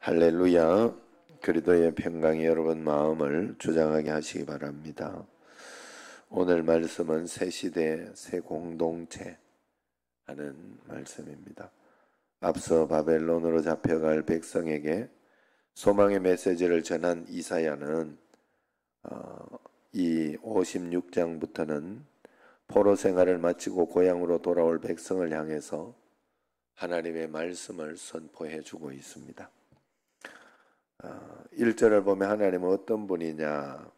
할렐루야. 그리스도의 평강이 여러분 마음을 주장하게 하시기 바랍니다. 오늘 말씀은 새 시대 새 공동체 하는 말씀입니다. 앞서 바벨론으로 잡혀갈 백성에게 소망의 메시지를 전한 이사야는 이 56장부터는 포로 생활을 마치고 고향으로 돌아올 백성을 향해서 하나님의 말씀을 선포해 주고 있습니다. 1절을 보면 하나님은 어떤 분이냐,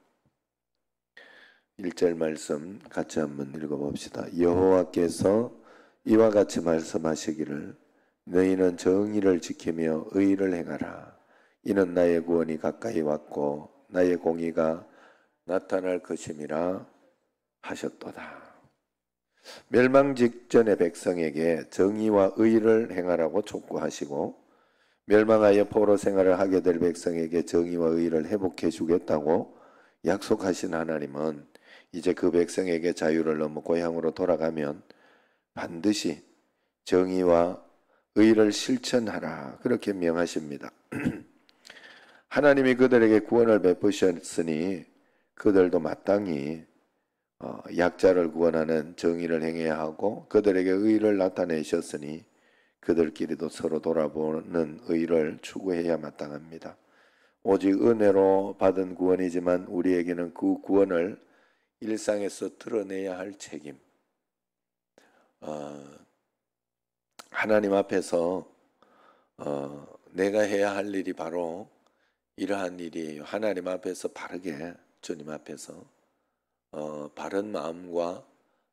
1절 말씀 같이 한번 읽어봅시다. 여호와께서 이와 같이 말씀하시기를 너희는 정의를 지키며 의를 행하라. 이는 나의 구원이 가까이 왔고 나의 공의가 나타날 것임이라 하셨도다. 멸망 직전의 백성에게 정의와 의를 행하라고 촉구하시고 멸망하여 포로 생활을 하게 될 백성에게 정의와 의를 회복해 주겠다고 약속하신 하나님은 이제 그 백성에게 자유를 넘어 고향으로 돌아가면 반드시 정의와 의를 실천하라 그렇게 명하십니다. 하나님이 그들에게 구원을 베푸셨으니 그들도 마땅히 약자를 구원하는 정의를 행해야 하고 그들에게 의를 나타내셨으니 그들끼리도 서로 돌아보는 의를 추구해야 마땅합니다. 오직 은혜로 받은 구원이지만 우리에게는 그 구원을 일상에서 드러내야 할 책임. 하나님 앞에서 내가 해야 할 일이 바로 이러한 일이에요. 하나님 앞에서 바르게 주님 앞에서 바른 마음과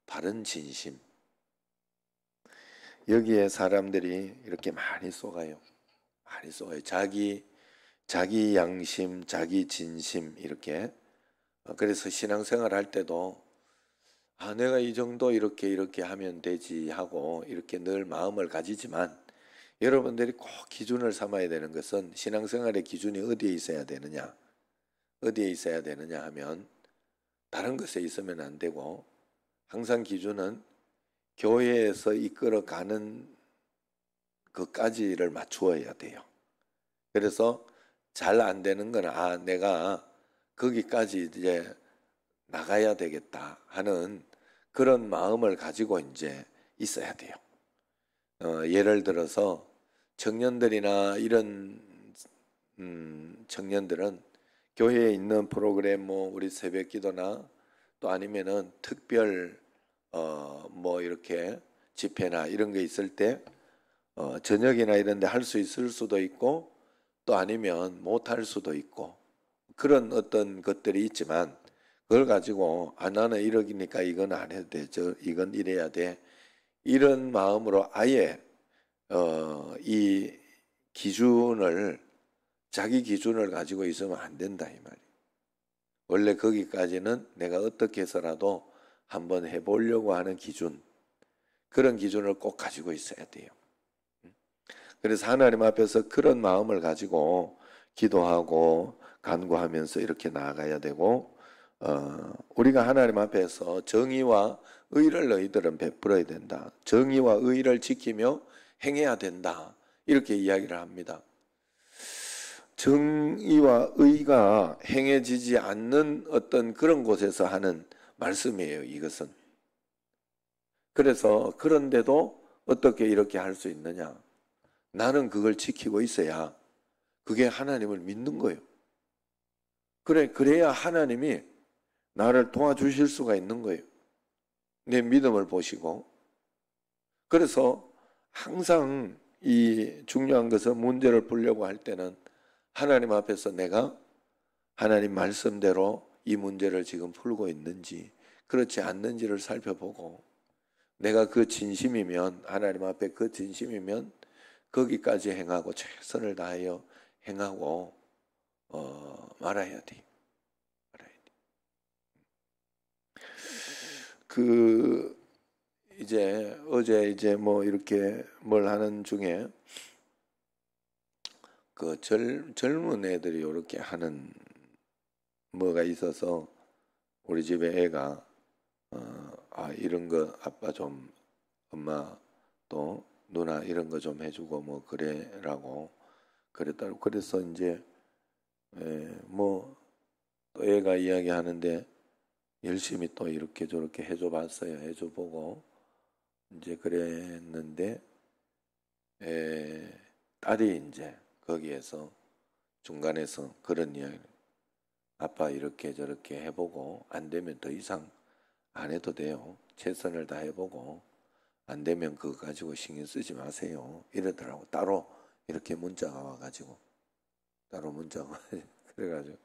바른 진심 여기에 사람들이 이렇게 많이 속아요. 많이 속아요. 자기 양심, 자기 진심 이렇게. 그래서 신앙생활 할 때도 내가 이 정도 이렇게 하면 되지 하고 이렇게 늘 마음을 가지지만 여러분들이 꼭 기준을 삼아야 되는 것은 신앙생활의 기준이 어디에 있어야 되느냐? 어디에 있어야 되느냐 하면 다른 것에 있으면 안 되고 항상 기준은 교회에서 이끌어가는 것까지를 맞추어야 돼요. 그래서 잘 안 되는 건 내가 거기까지 이제 나가야 되겠다 하는 그런 마음을 가지고 이제 있어야 돼요. 예를 들어서 청년들이나 이런 청년들은 교회에 있는 프로그램 우리 새벽기도나 또 아니면은 특별 이렇게 집회나 이런 게 있을 때 저녁이나 이런 데 할 수 있을 수도 있고 또 아니면 못 할 수도 있고 그런 어떤 것들이 있지만 그걸 가지고 나는 이러니까 이건 안 해도 돼. 이건 이래야 돼. 이런 마음으로 아예 이 기준을 자기 기준을 가지고 있으면 안 된다 이 말이에요. 원래 거기까지는 내가 어떻게 해서라도 한번 해보려고 하는 기준 그런 기준을 꼭 가지고 있어야 돼요. 그래서 하나님 앞에서 그런 마음을 가지고 기도하고 간구하면서 이렇게 나아가야 되고 우리가 하나님 앞에서 정의와 의를 너희들은 베풀어야 된다. 정의와 의를 지키며 행해야 된다. 이렇게 이야기를 합니다. 정의와 의가 행해지지 않는 어떤 그런 곳에서 하는 말씀이에요. 이것은. 그래서 그런데도 어떻게 이렇게 할 수 있느냐? 나는 그걸 지키고 있어야 그게 하나님을 믿는 거예요. 그래야 하나님이 나를 도와주실 수가 있는 거예요. 내 믿음을 보시고. 그래서 항상 이 중요한 것은 문제를 풀려고 할 때는 하나님 앞에서 내가 하나님 말씀대로 이 문제를 지금 풀고 있는지 그렇지 않는지를 살펴보고 내가 그 진심이면 하나님 앞에 그 진심이면 거기까지 행하고 최선을 다하여 행하고 말아야 돼. 어제 이렇게 뭘 하는 중에 그 젊은 애들이 이렇게 하는 뭐가 있어서 우리 집에 애가 이런 거 아빠 좀 엄마 또 누나 이런 거 좀 해주고 그래라고 그랬다고. 그래서 이제 뭐 또 애가 이야기하는데 열심히 또 이렇게 저렇게 해줘 봤어요. 해줘 보고 이제 그랬는데 딸이 이제 거기에서 중간에서 그런 이야기, 아빠 이렇게 저렇게 해보고 안 되면 더 이상 안 해도 돼요. 최선을 다해보고 안 되면 그거 가지고 신경 쓰지 마세요. 이러더라고. 따로 이렇게 문자가 와가지고 따로 문자가 그래가지고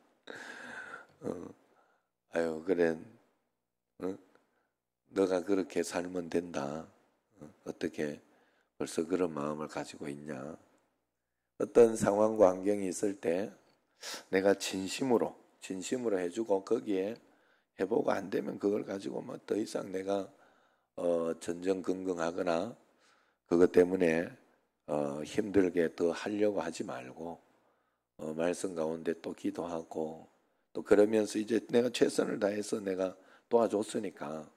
아유 그래 너가 그렇게 살면 된다. 어떻게 벌써 그런 마음을 가지고 있냐. 어떤 상황과 환경이 있을 때 내가 진심으로 해주고 거기에 해보고 안 되면 그걸 가지고 뭐 더 이상 내가 전전긍긍하거나 그것 때문에 힘들게 더 하려고 하지 말고 말씀 가운데 또 기도하고 또 그러면서 이제 내가 최선을 다해서 내가 도와줬으니까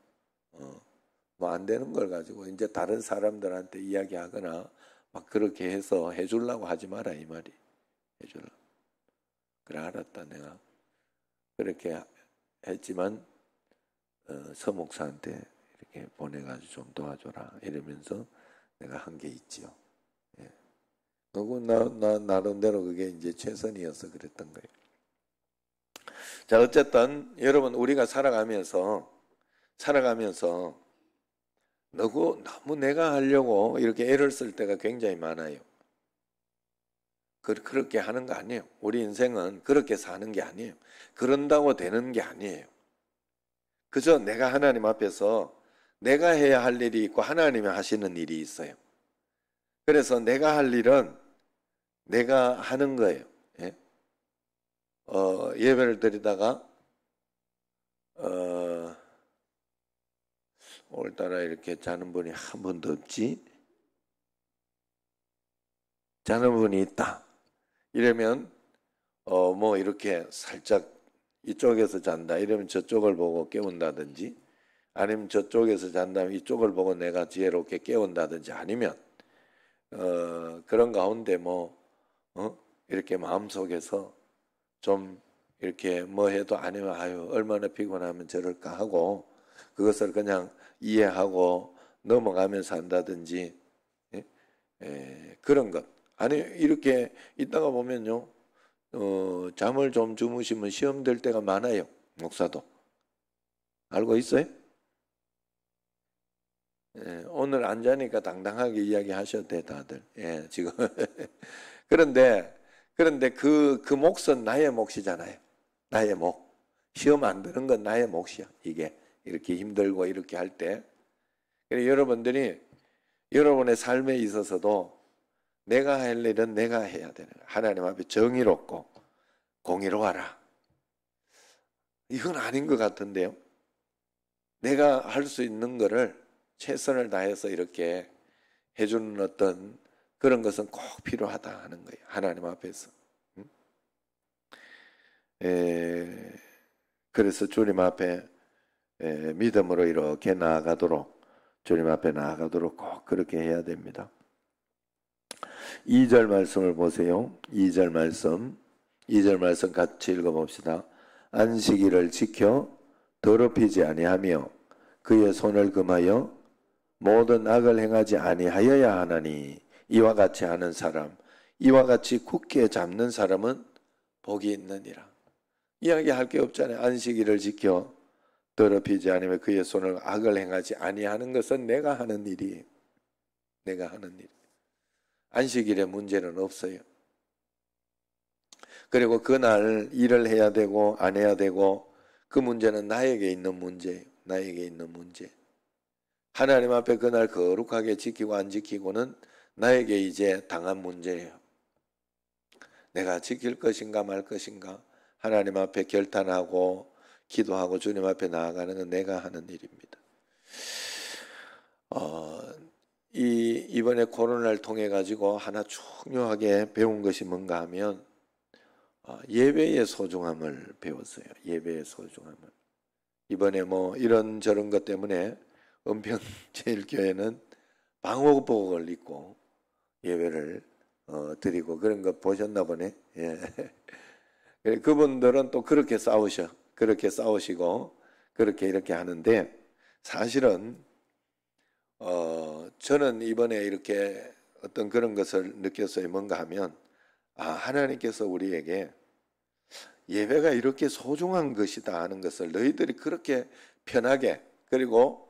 뭐 안 되는 걸 가지고 이제 다른 사람들한테 이야기하거나 막 그렇게 해서 해주려고 하지 마라 이 말이. 해주려. 그래 알았다 내가 그렇게 했지만 서 목사한테 이렇게 보내가지고 좀 도와줘라 이러면서 내가 한 게 있지요. 예. 그리고 나름대로 그게 이제 최선이어서 그랬던 거예요. 자 어쨌든 여러분 우리가 살아가면서 너무 내가 하려고 이렇게 애를 쓸 때가 굉장히 많아요. 그렇게 하는 거 아니에요. 우리 인생은 그렇게 사는 게 아니에요. 그런다고 되는 게 아니에요. 그저 내가 하나님 앞에서 내가 해야 할 일이 있고 하나님이 하시는 일이 있어요. 그래서 내가 할 일은 내가 하는 거예요. 예? 예배를 드리다가 오늘따라 이렇게 자는 분이 한 분도 없지? 자는 분이 있다. 이러면 뭐 이렇게 살짝 이쪽에서 잔다. 이러면 저쪽을 보고 깨운다든지 아니면 저쪽에서 잔다면 이쪽을 보고 내가 지혜롭게 깨운다든지 아니면 그런 가운데 뭐 이렇게 마음속에서 좀 이렇게 뭐 해도 아니면 아유 얼마나 피곤하면 저럴까 하고 그것을 그냥 이해하고 넘어가면서 한다든지 그런 것. 아니 이렇게 있다가 보면요 잠을 좀 주무시면 시험 될 때가 많아요. 목사도 알고 있어요? 오늘 안 자니까 당당하게 이야기하셔도 돼 다들. 지금 그런데 그 몫은 나의 몫이잖아요. 나의 몫. 시험 안 드는 건 나의 몫이야. 이게 이렇게 힘들고 이렇게 할 때. 그래서 여러분들이 여러분의 삶에 있어서도 내가 할 일은 내가 해야 되는 거야. 하나님 앞에 정의롭고 공의로워라. 이건 아닌 것 같은데요. 내가 할 수 있는 거를 최선을 다해서 이렇게 해주는 어떤 그런 것은 꼭 필요하다 하는 거예요. 하나님 앞에서. 그래서 주님 앞에 믿음으로 이렇게 나아가도록 주님 앞에 나아가도록 꼭 그렇게 해야 됩니다. 2절 말씀을 보세요. 2절 말씀 같이 읽어봅시다. 안식일을 지켜 더럽히지 아니하며 그의 손을 금하여 모든 악을 행하지 아니하여야 하나니 이와 같이 하는 사람 이와 같이 굳게 잡는 사람은 복이 있느니라. 이야기할 게 없잖아요. 안식일을 지켜 더럽히지 않으며 그의 손을 악을 행하지 아니하는 것은 내가 하는 일이에요. 내가 하는 일. 안식일에 문제는 없어요. 그리고 그날 일을 해야 되고 안 해야 되고 그 문제는 나에게 있는 문제예요. 나에게 있는 문제. 하나님 앞에 그날 거룩하게 지키고 안 지키고는 나에게 이제 당한 문제예요. 내가 지킬 것인가 말 것인가 하나님 앞에 결단하고 기도하고 주님 앞에 나아가는 건 내가 하는 일입니다. 이번에 코로나를 통해 가지고 하나 중요하게 배운 것이 뭔가 하면 예배의 소중함을 배웠어요. 예배의 소중함을. 이번에 뭐 이런저런 것 때문에 은평제일교회는 방호복을 입고 예배를 드리고 그런 거 보셨나 보네. 예. 그분들은 또 그렇게 그렇게 싸우시고 그렇게 이렇게 하는데 사실은 저는 이번에 이렇게 어떤 그런 것을 느꼈어요. 뭔가 하면 하나님께서 우리에게 예배가 이렇게 소중한 것이다 하는 것을 너희들이 그렇게 편하게 그리고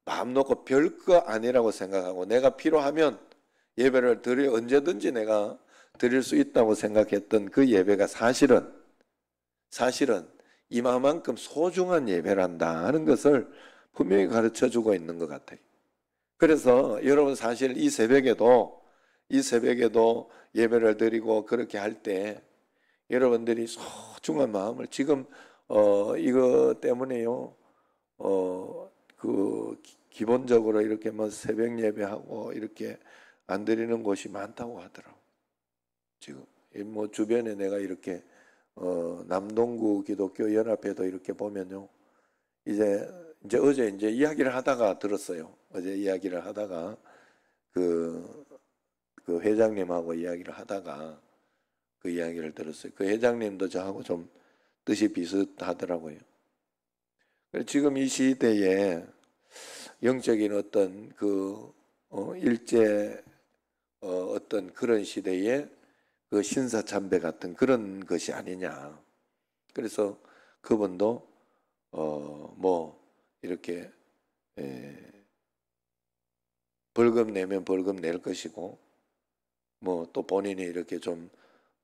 마음 놓고 별거 아니라고 생각하고 내가 필요하면 예배를 언제든지 내가 드릴 수 있다고 생각했던 그 예배가 사실은 이만큼 소중한 예배란다 하는 것을 분명히 가르쳐주고 있는 것 같아요. 그래서 여러분 사실 이 새벽에도 예배를 드리고 그렇게 할 때 여러분들이 소중한 마음을 지금 이거 때문에요. 기본적으로 이렇게 뭐 새벽 예배하고 이렇게 안 드리는 곳이 많다고 하더라고. 지금 뭐 주변에 내가 이렇게 남동구 기독교 연합회도 이렇게 보면요. 이제 어제 이야기를 하다가 들었어요. 어제 이야기를 하다가 그 회장님하고 이야기를 하다가 그 이야기를 들었어요. 그 회장님도 저하고 좀 뜻이 비슷하더라고요. 지금 이 시대에 영적인 어떤 일제 어떤 그런 시대에 그 신사참배 같은 그런 것이 아니냐. 그래서 그분도 뭐 이렇게 벌금 내면 벌금 낼 것이고 뭐 또 본인이 이렇게 좀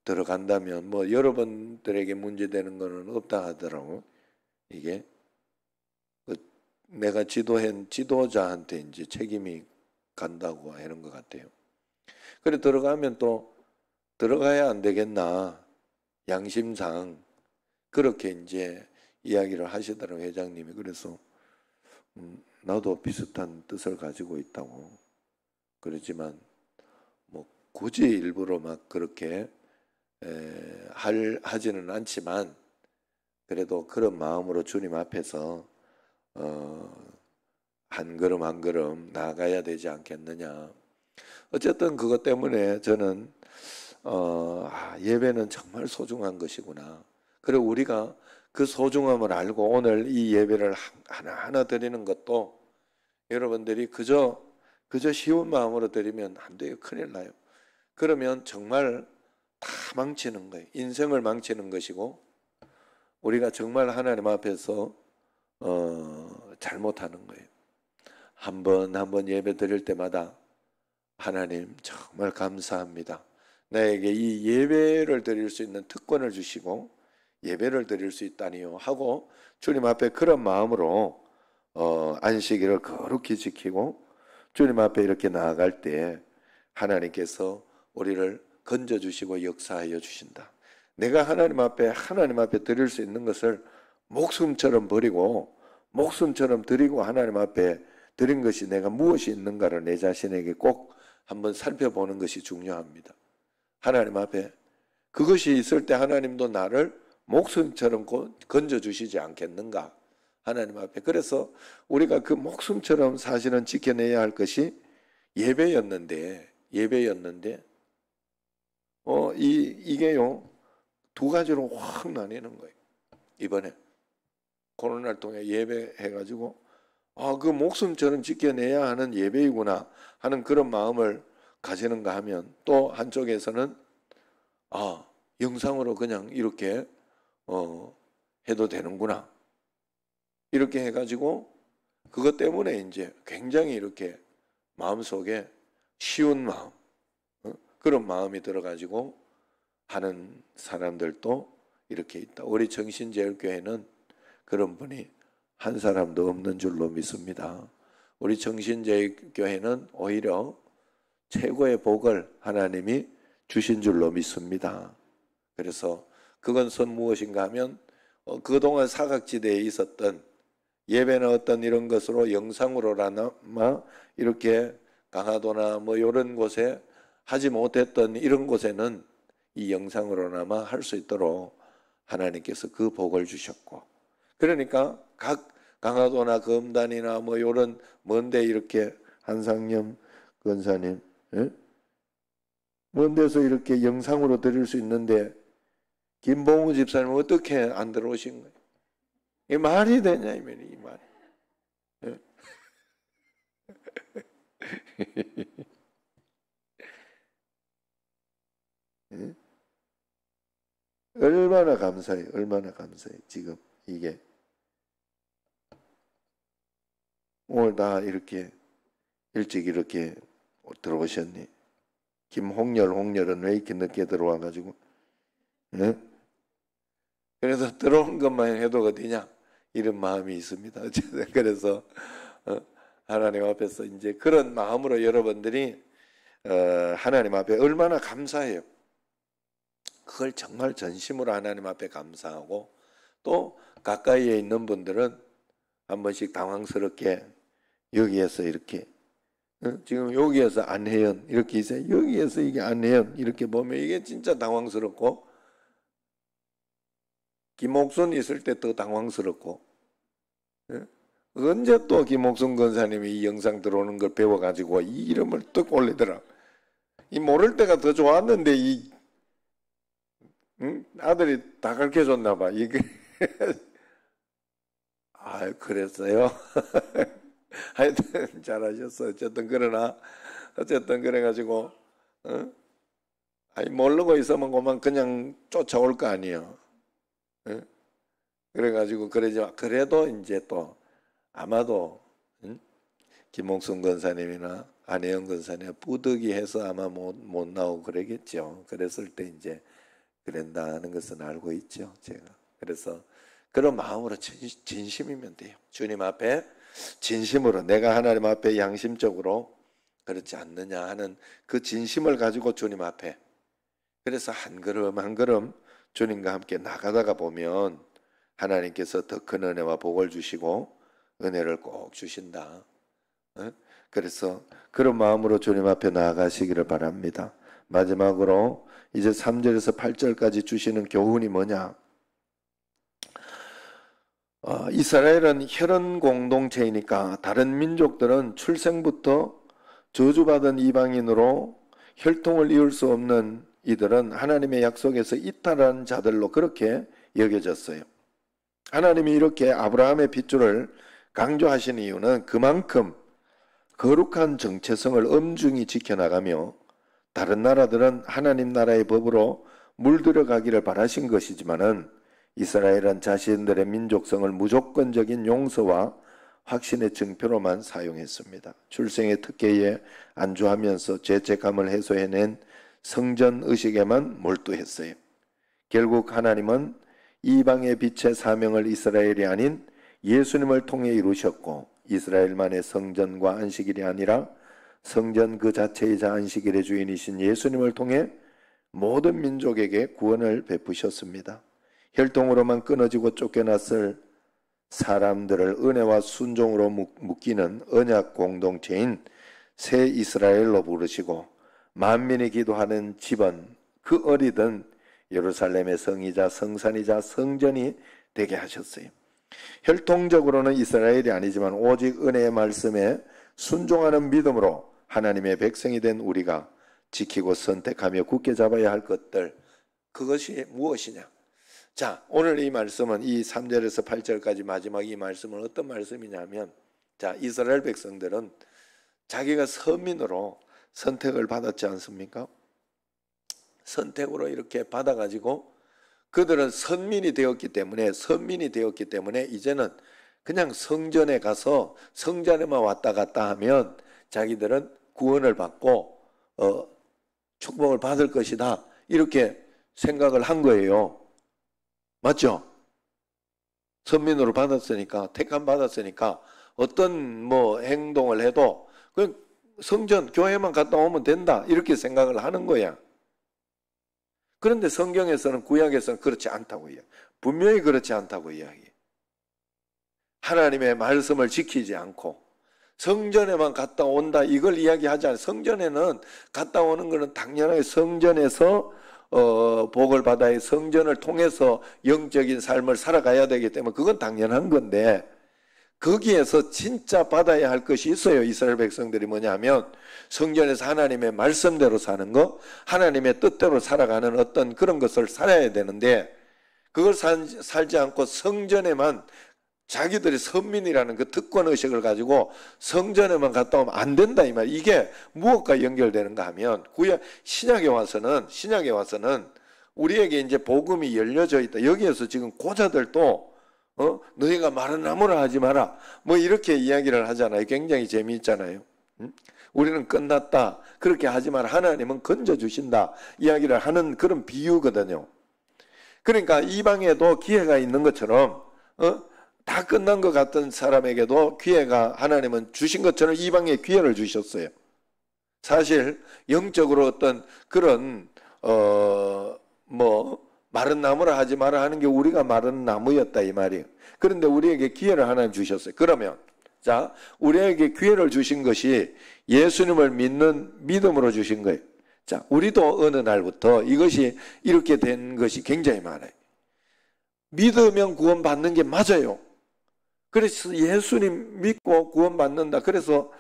들어간다면 뭐 여러분들에게 문제되는 거는 없다 하더라고. 이게 내가 지도자한테 이제 책임이 간다고 하는 것 같아요. 그래 들어가면 또 들어가야 안 되겠나 양심상 그렇게 이제 이야기를 하시더라고요, 회장님이. 그래서 나도 비슷한 뜻을 가지고 있다고. 그러지만 뭐 굳이 일부러 막 그렇게 하지는 않지만 그래도 그런 마음으로 주님 앞에서 한 걸음 한 걸음 나아가야 되지 않겠느냐. 어쨌든 그것 때문에 저는 예배는 정말 소중한 것이구나. 그리고 우리가 그 소중함을 알고 오늘 이 예배를 하나하나 드리는 것도 여러분들이 그저 쉬운 마음으로 드리면 안 돼요. 큰일 나요. 그러면 정말 다 망치는 거예요. 인생을 망치는 것이고 우리가 정말 하나님 앞에서 잘못하는 거예요. 한 번 예배 드릴 때마다 하나님 정말 감사합니다. 나에게 이 예배를 드릴 수 있는 특권을 주시고 예배를 드릴 수 있다니요 하고 주님 앞에 그런 마음으로 안식일을 거룩히 지키고 주님 앞에 이렇게 나아갈 때 하나님께서 우리를 건져주시고 역사하여 주신다. 내가 하나님 앞에 드릴 수 있는 것을 목숨처럼 버리고 목숨처럼 드리고 하나님 앞에 드린 것이 내가 무엇이 있는가를 내 자신에게 꼭 한번 살펴보는 것이 중요합니다. 하나님 앞에 그것이 있을 때 하나님도 나를 목숨처럼 건져주시지 않겠는가? 하나님 앞에. 그래서 우리가 그 목숨처럼 사실은 지켜내야 할 것이 예배였는데 이게요 두 가지로 확 나뉘는 거예요. 이번에 코로나를 통해 예배해가지고 그 목숨처럼 지켜내야 하는 예배이구나 하는 그런 마음을 가지는가 하면 또 한쪽에서는 영상으로 그냥 이렇게 해도 되는구나 이렇게 해가지고 그것 때문에 이제 굉장히 이렇게 마음속에 쉬운 마음 그런 마음이 들어가지고 하는 사람들도 이렇게 있다. 우리 정신제일교회는 그런 분이 한 사람도 없는 줄로 믿습니다. 우리 정신제일교회는 오히려 최고의 복을 하나님이 주신 줄로 믿습니다. 그래서 그것은 무엇인가 하면 그동안 사각지대에 있었던 예배는 어떤 이런 것으로 영상으로나마 이렇게 강화도나 뭐 이런 곳에 하지 못했던 이런 곳에는 이 영상으로나마 할 수 있도록 하나님께서 그 복을 주셨고 그러니까 각 강화도나 검단이나 뭐 이런 먼데 이렇게 한상념 권사님 먼 데서 이렇게 영상으로 드릴 수 있는데 김봉우 집사님 어떻게 안 들어오신 거예요? 이 말이 되냐 이 말이 이 말. 얼마나 감사해요. 얼마나 감사해요. 지금 이게 오늘 다 이렇게 일찍 이렇게 들어오셨니? 홍열은 왜 이렇게 늦게 들어와가지고? 그래서 들어온 것만 해도 어디냐? 이런 마음이 있습니다. 어쨌든 그래서 하나님 앞에서 이제 그런 마음으로 여러분들이 하나님 앞에 얼마나 감사해요. 그걸 정말 전심으로 하나님 앞에 감사하고 또 가까이에 있는 분들은 한 번씩 당황스럽게 여기에서 이렇게 지금 여기에서 안혜연 이렇게 있어요. 여기에서 이게 안혜연 이렇게 보면 이게 진짜 당황스럽고 김옥순 있을 때 더 당황스럽고 언제 또 김옥순 권사님이 이 영상 들어오는 걸 배워가지고 이 이름을 뚝 올리더라. 이 모를 때가 더 좋았는데 이 아들이 다 가르쳐줬나 봐. 이게 아 그랬어요. 하여튼 잘하셨어. 어쨌든 그러나 어쨌든 그래가지고 아니 모르고 있으면 그만 그냥 쫓아올 거 아니에요. 그래가지고 그러지만 그래도 이제 또 아마도 김옥순 권사님이나 안혜영 권사님 뿌듯이해서 아마 못 나오고 그러겠죠. 그랬을 때 이제 그런다는 것은 알고 있죠. 제가 그래서 그런 마음으로 진심이면 돼요. 주님 앞에 진심으로 내가 하나님 앞에 양심적으로 그렇지 않느냐 하는 그 진심을 가지고 주님 앞에 그래서 한 걸음 한 걸음 주님과 함께 나가다가 보면 하나님께서 더 큰 은혜와 복을 주시고 은혜를 꼭 주신다. 그래서 그런 마음으로 주님 앞에 나아가시기를 바랍니다. 마지막으로 이제 3절에서 8절까지 주시는 교훈이 뭐냐? 이스라엘은 혈연 공동체이니까 다른 민족들은 출생부터 저주받은 이방인으로 혈통을 이을 수 없는 이들은 하나님의 약속에서 이탈한 자들로 그렇게 여겨졌어요. 하나님이 이렇게 아브라함의 핏줄을 강조하신 이유는 그만큼 거룩한 정체성을 엄중히 지켜나가며 다른 나라들은 하나님 나라의 법으로 물들어가기를 바라신 것이지만은 이스라엘은 자신들의 민족성을 무조건적인 용서와 확신의 증표로만 사용했습니다. 출생의 특혜에 안주하면서 죄책감을 해소해낸 성전 의식에만 몰두했어요. 결국 하나님은 이방의 빛의 사명을 이스라엘이 아닌 예수님을 통해 이루셨고 이스라엘만의 성전과 안식일이 아니라 성전 그 자체이자 안식일의 주인이신 예수님을 통해 모든 민족에게 구원을 베푸셨습니다. 혈통으로만 끊어지고 쫓겨났을 사람들을 은혜와 순종으로 묶이는 언약 공동체인 새 이스라엘로 부르시고 만민이 기도하는 집은 그 어디든 예루살렘의 성이자 성산이자 성전이 되게 하셨어요. 혈통적으로는 이스라엘이 아니지만 오직 은혜의 말씀에 순종하는 믿음으로 하나님의 백성이 된 우리가 지키고 선택하며 굳게 잡아야 할 것들, 그것이 무엇이냐? 자, 오늘 이 말씀은 이 3절에서 8절까지 마지막 이 말씀은 어떤 말씀이냐면, 자, 이스라엘 백성들은 자기가 서민으로 선택을 받았지 않습니까? 선택으로 이렇게 받아가지고 그들은 선민이 되었기 때문에 이제는 그냥 성전에 가서 성전에만 왔다 갔다 하면 자기들은 구원을 받고 축복을 받을 것이다, 이렇게 생각을 한 거예요. 맞죠? 선민으로 받았으니까, 택함 받았으니까 어떤 행동을 해도 그냥 성전, 교회만 갔다 오면 된다, 이렇게 생각을 하는 거야. 그런데 성경에서는, 구약에서는 그렇지 않다고 이야기해요. 분명히 그렇지 않다고 이야기해요. 하나님의 말씀을 지키지 않고 성전에만 갔다 온다, 이걸 이야기하지 않아요. 성전에는 갔다 오는 것은 당연하게 성전에서 복을 받아야, 성전을 통해서 영적인 삶을 살아가야 되기 때문에 그건 당연한 건데, 거기에서 진짜 받아야 할 것이 있어요. 이스라엘 백성들이 뭐냐면 성전에서 하나님의 말씀대로 사는 것, 하나님의 뜻대로 살아가는 어떤 그런 것을 살아야 되는데, 그걸 살지 않고 성전에만 자기들이 선민이라는 그 특권의식을 가지고 성전에만 갔다 오면 안 된다 이 말. 이게 무엇과 연결되는가 하면 신약에 와서는 우리에게 이제 복음이 열려져 있다. 여기에서 지금 고자들도 너희가 마른 나무라 하지 마라 뭐 이렇게 이야기를 하잖아요. 굉장히 재미있잖아요. 우리는 끝났다 그렇게 하지 마라, 하나님은 건져주신다 이야기를 하는 그런 비유거든요. 그러니까 이방에도 기회가 있는 것처럼 다 끝난 것 같은 사람에게도 기회가 하나님은 주신 것처럼 이방에 기회를 주셨어요. 사실 영적으로 어떤 그런 마른 나무라 하지 마라 하는 게 우리가 마른 나무였다 이 말이에요. 그런데 우리에게 기회를 하나님 주셨어요. 그러면 자, 우리에게 기회를 주신 것이 예수님을 믿는 믿음으로 주신 거예요. 자, 우리도 어느 날부터 이것이 이렇게 된 것이 굉장히 많아요. 믿으면 구원받는 게 맞아요. 그래서 예수님 믿고 구원받는다. 그래서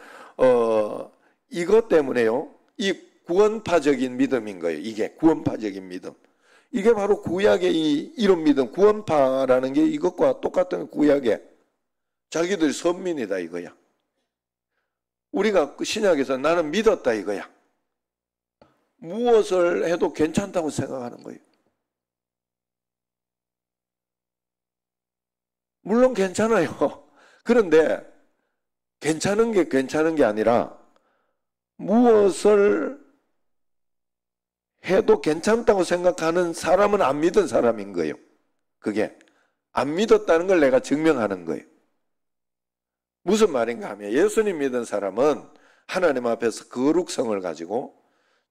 이것 때문에요, 이 구원파적인 믿음인 거예요. 이게 구원파적인 믿음. 이게 바로 구약의 이런 믿음, 구원파라는 게 이것과 똑같은 구약의 자기들이 선민이다 이거야. 우리가 신약에서 나는 믿었다 이거야. 무엇을 해도 괜찮다고 생각하는 거예요. 물론 괜찮아요. 그런데 괜찮은 게 아니라 무엇을 해도 괜찮다고 생각하는 사람은 안 믿은 사람인 거예요. 그게 안 믿었다는 걸 내가 증명하는 거예요. 무슨 말인가 하면 예수님 믿은 사람은 하나님 앞에서 거룩성을 가지고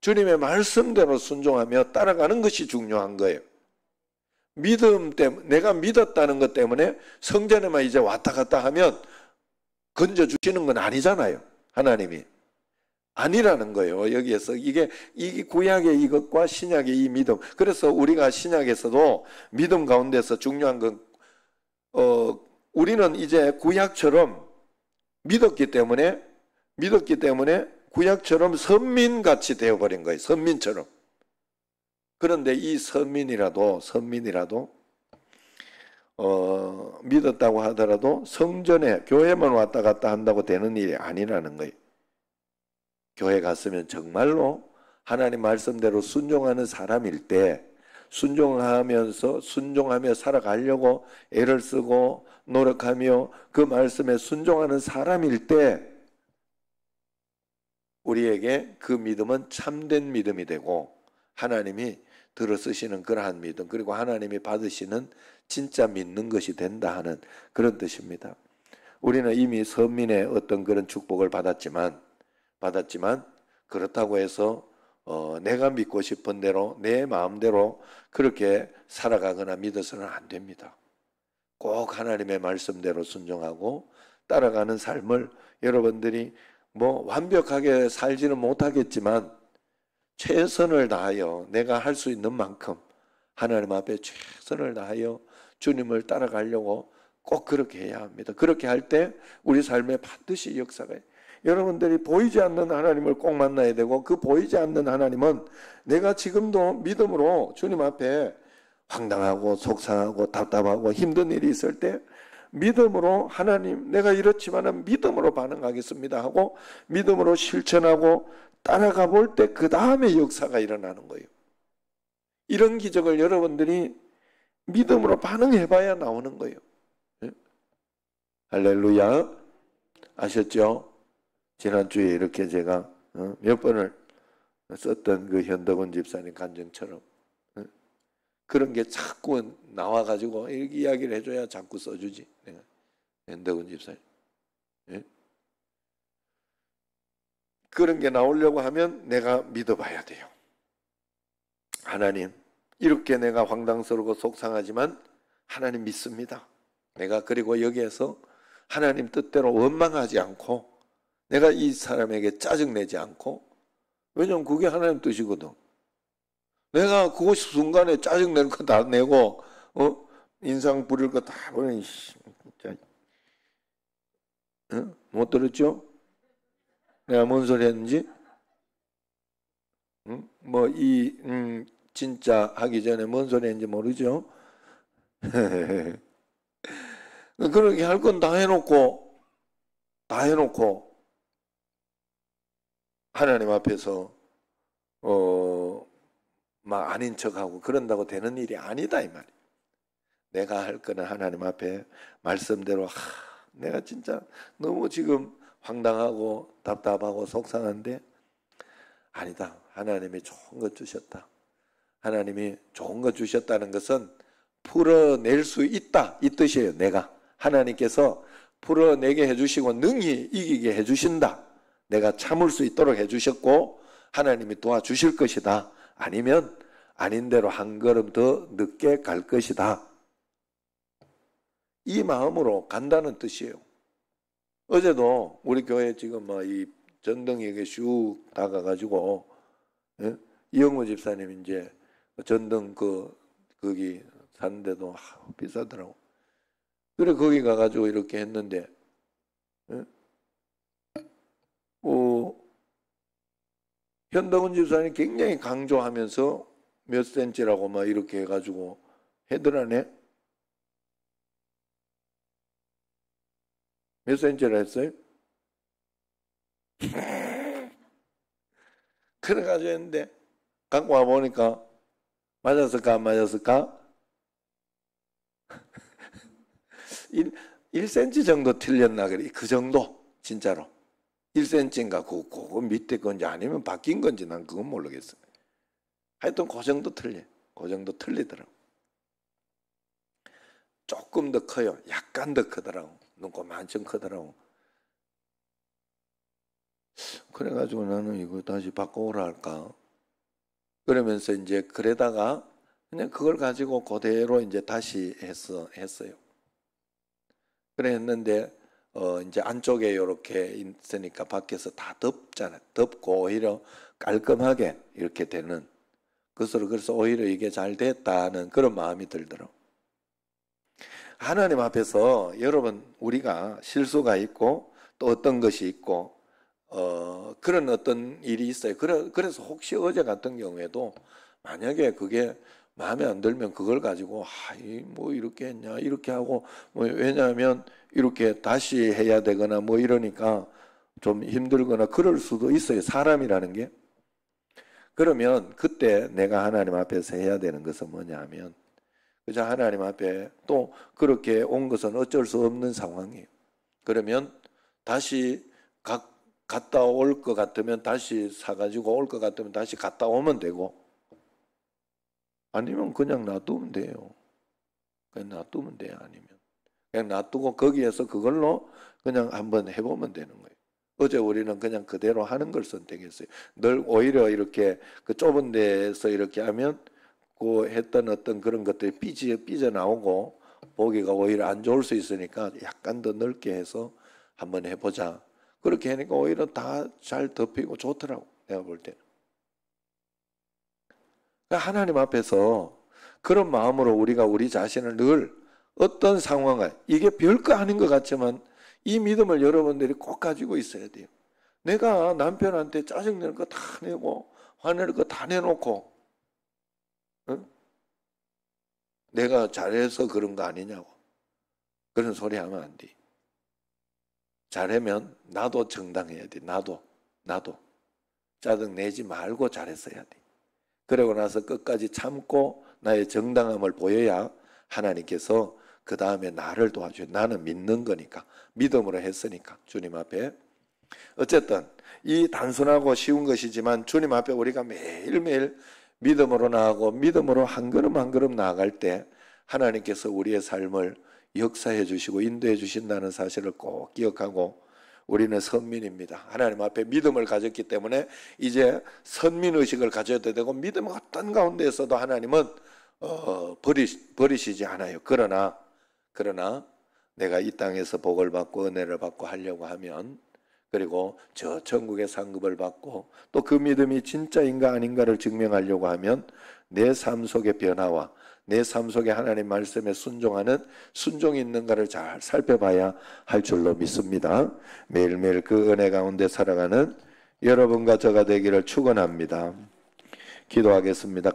주님의 말씀대로 순종하며 따라가는 것이 중요한 거예요. 믿음 때문에, 내가 믿었다는 것 때문에 성전에만 이제 왔다 갔다 하면 건져주시는 건 아니잖아요. 하나님이. 아니라는 거예요. 여기에서 이게 구약의 이것과 신약의 이 믿음. 그래서 우리가 신약에서도 믿음 가운데서 중요한 건 우리는 이제 구약처럼 믿었기 때문에 구약처럼 선민같이 되어버린 거예요. 선민처럼. 그런데 이 선민이라도 믿었다고 하더라도 성전에 교회만 왔다 갔다 한다고 되는 일이 아니라는 거예요. 교회 갔으면 정말로 하나님 말씀대로 순종하는 사람일 때, 순종하며 살아가려고 애를 쓰고 노력하며 그 말씀에 순종하는 사람일 때 우리에게 그 믿음은 참된 믿음이 되고 하나님이 들어쓰시는 그러한 믿음, 그리고 하나님이 받으시는 진짜 믿는 것이 된다 하는 그런 뜻입니다. 우리는 이미 선민의 어떤 그런 축복을 받았지만 그렇다고 해서 내가 믿고 싶은 대로 내 마음대로 그렇게 살아가거나 믿어서는 안 됩니다. 꼭 하나님의 말씀대로 순종하고 따라가는 삶을 여러분들이 완벽하게 살지는 못하겠지만 최선을 다하여 내가 할 수 있는 만큼 하나님 앞에 최선을 다하여 주님을 따라가려고 꼭 그렇게 해야 합니다. 그렇게 할 때 우리 삶에 반드시 역사가, 여러분들이 보이지 않는 하나님을 꼭 만나야 되고, 그 보이지 않는 하나님은 내가 지금도 믿음으로 주님 앞에 황당하고 속상하고 답답하고 힘든 일이 있을 때 믿음으로 하나님 내가 이렇지만은 믿음으로 반응하겠습니다 하고 믿음으로 실천하고 따라가 볼 때 그 다음에 역사가 일어나는 거예요. 이런 기적을 여러분들이 믿음으로 반응해 봐야 나오는 거예요. 할렐루야. 아셨죠? 지난주에 이렇게 제가 몇 번을 썼던 그 현덕원 집사님 간증처럼 그런 게 자꾸 나와가지고 이렇게 이야기를 해줘야 자꾸 써주지. 내가 현덕원 집사님. 그런 게 나오려고 하면 내가 믿어봐야 돼요. 하나님, 이렇게 내가 황당스럽고 속상하지만 하나님 믿습니다. 내가 그리고 여기에서 하나님 뜻대로 원망하지 않고 내가 이 사람에게 짜증내지 않고, 왜냐면 그게 하나님 뜻이거든. 내가 그 순간에 짜증내는 거 다 내고 인상 부릴 거 다 보니 진짜 응? 못 들었죠? 내가 뭔 소리 했는지? 응? 진짜 하기 전에 뭔 소리 했는지 모르죠? 그렇게 할 건 다 해놓고, 하나님 앞에서, 막 아닌 척하고 그런다고 되는 일이 아니다, 이 말이야. 내가 할 거는 하나님 앞에 말씀대로, 내가 진짜 너무 지금 황당하고 답답하고 속상한데, 아니다. 하나님이 좋은 것 주셨다. 하나님이 좋은 것 주셨다는 것은 풀어낼 수 있다, 이 뜻이에요. 내가 하나님께서 풀어내게 해주시고 능히 이기게 해주신다. 내가 참을 수 있도록 해주셨고 하나님이 도와주실 것이다. 아니면 아닌 대로 한 걸음 더 늦게 갈 것이다. 이 마음으로 간다는 뜻이에요. 어제도 우리 교회 지금 이 전등에게 슉 다가가지고, 예? 이영호 집사님 이제 전등 거기 사는데도 비싸더라고. 그래 거기 가가지고 이렇게 했는데, 예? 현덕은 집사님 굉장히 강조하면서 몇 센치라고 막 이렇게 해가지고 해더라네. 몇 센치라 했어요? 그래가지고 했는데 갖고 와보니까 맞았을까 안 맞았을까? 1cm 정도 틀렸나 그래. 그 정도 진짜로 1cm인가 그 밑에 건지 아니면 바뀐 건지 난 그건 모르겠어. 하여튼 그 정도 틀려. 그 정도 틀리더라고. 조금 더 커요. 약간 더 크더라고. 눈꼬만큼 크더라고. 그래가지고 나는 이거 다시 바꿔오라 할까? 그러면서 이제 그러다가 그냥 그걸 가지고 그대로 이제 다시 했어요. 그래 했는데 이제 안쪽에 이렇게 있으니까 밖에서 다 덥잖아요. 덥고 오히려 깔끔하게 이렇게 되는 것으로, 그래서 오히려 이게 잘 됐다는 그런 마음이 들더라고요. 하나님 앞에서 여러분 우리가 실수가 있고 또 어떤 것이 있고 그런 어떤 일이 있어요. 그래서 혹시 어제 같은 경우에도 만약에 그게 마음에 안 들면 그걸 가지고 뭐 이렇게 했냐 이렇게 하고 왜냐하면 이렇게 다시 해야 되거나 뭐 이러니까 좀 힘들거나 그럴 수도 있어요. 사람이라는 게. 그러면 그때 내가 하나님 앞에서 해야 되는 것은 뭐냐 하면 그저 하나님 앞에 또 그렇게 온 것은 어쩔 수 없는 상황이에요. 그러면 다시 갔다 올 것 같으면 다시 사가지고 올 것 같으면 다시 갔다 오면 되고 아니면 그냥 놔두면 돼요. 그냥 놔두면 돼요. 아니면 그냥 놔두고 거기에서 그걸로 그냥 한번 해보면 되는 거예요. 어제 우리는 그냥 그대로 하는 걸 선택했어요. 늘 오히려 이렇게 그 좁은 데에서 이렇게 하면 그 했던 어떤 그런 것들이 삐져 나오고 보기가 오히려 안 좋을 수 있으니까 약간 더 넓게 해서 한번 해보자. 그렇게 하니까 오히려 다 잘 덮이고 좋더라고. 내가 볼 때는. 하나님 앞에서 그런 마음으로 우리가 우리 자신을 늘 어떤 상황을, 이게 별거 아닌 것 같지만 이 믿음을 여러분들이 꼭 가지고 있어야 돼요. 내가 남편한테 짜증낼 거 다 내고 화낼 거 다 내놓고 응? 내가 잘해서 그런 거 아니냐고 그런 소리 하면 안 돼. 잘하면 나도 정당해야 돼. 나도 짜증 내지 말고 잘했어야 돼. 그러고 나서 끝까지 참고 나의 정당함을 보여야 하나님께서 그 다음에 나를 도와줘요. 나는 믿는 거니까. 믿음으로 했으니까 주님 앞에. 어쨌든 이 단순하고 쉬운 것이지만 주님 앞에 우리가 매일매일 믿음으로 나아가고 믿음으로 한 걸음 한 걸음 나아갈 때 하나님께서 우리의 삶을 역사해 주시고 인도해 주신다는 사실을 꼭 기억하고 우리는 선민입니다. 하나님 앞에 믿음을 가졌기 때문에 이제 선민의식을 가져야 되고 믿음 어떤 가운데에서도 하나님은 버리시지 않아요. 그러나 내가 이 땅에서 복을 받고 은혜를 받고 하려고 하면 그리고 저 천국의 상급을 받고 또 그 믿음이 진짜인가 아닌가를 증명하려고 하면 내 삶 속의 변화와 내 삶 속에 하나님 말씀에 순종하는 순종이 있는가를 잘 살펴봐야 할 줄로 믿습니다. 매일매일 그 은혜 가운데 살아가는 여러분과 저가 되기를 축원합니다. 기도하겠습니다.